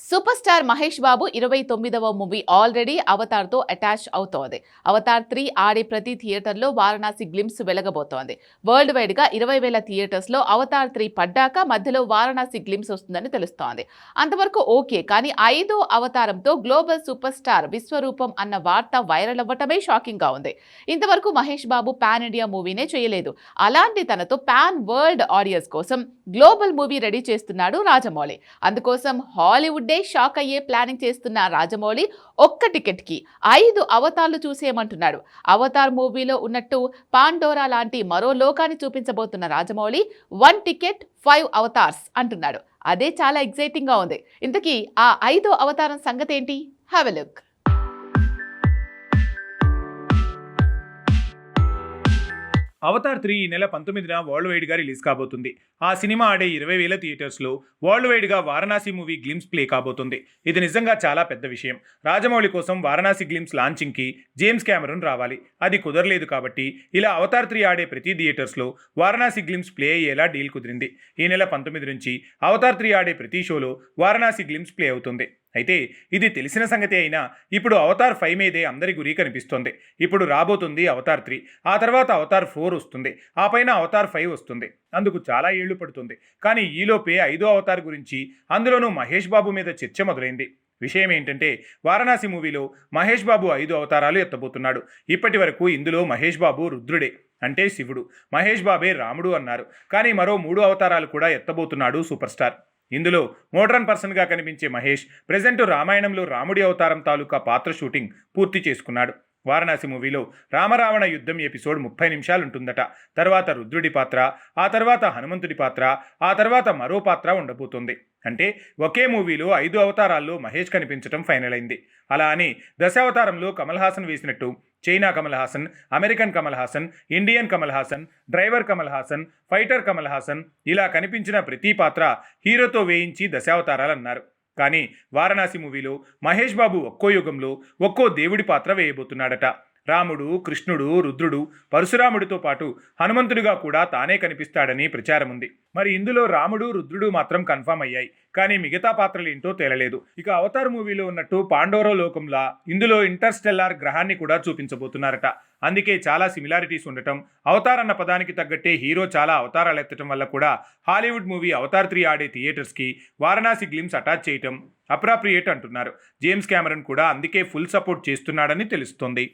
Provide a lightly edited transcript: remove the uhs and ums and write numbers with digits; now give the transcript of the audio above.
Super star Mahesh Babu 29వ movie already అవతార్తో attach అవుతోంది. Avatar 3 ఆడే ప్రతి థియేటర్లో వారణాసి గ్లిమ్స్ వెలగబోతోంది. వరల్డ్ వైడ్ గా 20,000 థియేటర్స్ లో అవతార్ 3 పడ్డాక మధ్యలో వారణాసి గ్లిమ్స్ వస్తుందని తెలుస్తోంది. అంతవరకు ఓకే, కానీ 5వ అవతారంతో గ్లోబల్ సూపర్ స్టార్ విశ్వరూపం అన్న వార్త వైరల్ అవ్వటమే షాకింగ్ గా ఉంది. ఇంతవరకు మహేష్ బాబు పాన్ ఇండియా మూవీనే చేయలేదు. అలాంటి తనతో పాన్ వరల్డ్ ఆడియన్స్ కోసం గ్లోబల్ మూవీ రెడీ చేస్తున్నాడు రాజమౌళి. అందుకోసం హాలీవుడ్ షాక్ అయ్యే ప్లానింగ్ చేస్తున్న రాజమౌళి ఒక్క టికెట్ కి 5 అవతార్లు చూసేయమంటున్నాడు. అవతార్ మూవీలో ఉన్నట్టు పాండోరా లాంటి మరో లోకాన్ని చూపించబోతున్న రాజమౌళి 1 టికెట్ 5 అవతార్స్ అంటున్నాడు. అదే చాలా ఎక్సైటింగ్ గా ఉంది. ఇంతకీ ఆ 5వ అవతారం సంగతి ఏంటి? Have a look. అవతార్ 3 ఈ నెల 19న వరల్డ్ వైడ్గా రిలీజ్ కాబోతుంది. ఆ సినిమా ఆడే 20,000 థియేటర్స్లో వరల్డ్ వైడ్గా వారణాసి మూవీ గ్లిమ్స్ ప్లే కాబోతుంది. ఇది నిజంగా చాలా పెద్ద విషయం. రాజమౌళి కోసం వారణాసి గ్లిమ్స్ లాంచింగ్కి జేమ్స్ కెమెరూన్ రావాలి. అది కుదరలేదు కాబట్టి ఇలా అవతార్ 3 ఆడే ప్రతి థియేటర్స్లో వారణాసి గ్లిమ్స్ ప్లే అయ్యేలా డీల్ కుదిరింది. ఈ నెల 19 నుంచి అవతార్ 3 ఆడే ప్రతి షోలో వారణాసి గ్లిమ్స్ ప్లే అవుతుంది. అయితే ఇది తెలిసిన సంగతి అయినా ఇప్పుడు అవతార్ 5 మీదే అందరి గురి కనిపిస్తోంది. ఇప్పుడు రాబోతుంది అవతార్ 3, ఆ తర్వాత అవతార్ 4 వస్తుంది, ఆ పైన అవతార్ 5 వస్తుంది. అందుకు చాలా ఏళ్లు పడుతుంది. కానీ ఈలోపే 5వ అవతార్ గురించి, అందులోనూ మహేష్ బాబు మీద చర్చ మొదలైంది. విషయం ఏంటంటే వారణాసి మూవీలో మహేష్ బాబు 5 అవతారాలు ఎత్తబోతున్నాడు. ఇప్పటి వరకు ఇందులో మహేష్ బాబు రుద్రుడే, అంటే శివుడు, మహేష్ బాబే రాముడు అన్నారు. కానీ మరో 3 అవతారాలు కూడా ఎత్తబోతున్నాడు సూపర్ స్టార్. ఇందులో మోడ్రన్ పర్సన్గా కనిపించే మహేష్ ప్రెజెంట్ రామాయణంలో రాముడి అవతారం తాలూకా పాత్ర షూటింగ్ పూర్తి చేసుకున్నాడు. వారణాసి మూవీలో రామరావణ యుద్ధం ఎపిసోడ్ 30 నిమిషాలు ఉంటుందట. తర్వాత రుద్రుడి పాత్ర, ఆ తర్వాత హనుమంతుడి పాత్ర, ఆ తర్వాత మరో పాత్ర ఉండబోతుంది. అంటే ఒకే మూవీలో 5 అవతారాల్లో మహేష్ కనిపించడం ఫైనల్ అయింది. అలా అని దశావతారంలో కమల్ హాసన్ వేసినట్టు China Kamal Haasan, American Kamal Haasan, Indian Kamal Haasan, driver Kamal Haasan, fighter Kamal Haasan ఇలా కనిపించిన ప్రతి పాత్ర హీరోతో వేయించి దశావతారాలన్నారు. కానీ వారణాసి మూవీలో మహేష్ బాబు ఒక్కో యుగంలో ఒక్కో దేవుడి పాత్ర వేయబోతున్నాడట. రాముడు, కృష్ణుడు, రుద్రుడు, పరశురాముడితో పాటు హనుమంతుడిగా కూడా తానే కనిపిస్తాడని ప్రచారం ఉంది. మరి ఇందులో రాముడు, రుద్రుడు మాత్రం కన్ఫర్మ్ అయ్యాయి. కానీ మిగతా పాత్రలు ఏంటో తేలలేదు. ఇక అవతార్ మూవీలో ఉన్నట్టు పాండోరా లోకంలా ఇందులో ఇంటర్స్టెల్లార్ గ్రహాన్ని కూడా చూపించబోతున్నారట. అందుకే చాలా సిమిలారిటీస్ ఉండటం, అవతార్ అన్న పదానికి తగ్గట్టే హీరో చాలా అవతారాలు ఎత్తడం వల్ల కూడా హాలీవుడ్ మూవీ అవతార్ 3 ఆడే థియేటర్స్కి వారణాసి గ్లిమ్స్ అటాచ్ చేయటం అప్రాప్రియేట్ అంటున్నారు. జేమ్స్ కెమెరూన్ కూడా అందుకే ఫుల్ సపోర్ట్ చేస్తున్నాడని తెలుస్తోంది.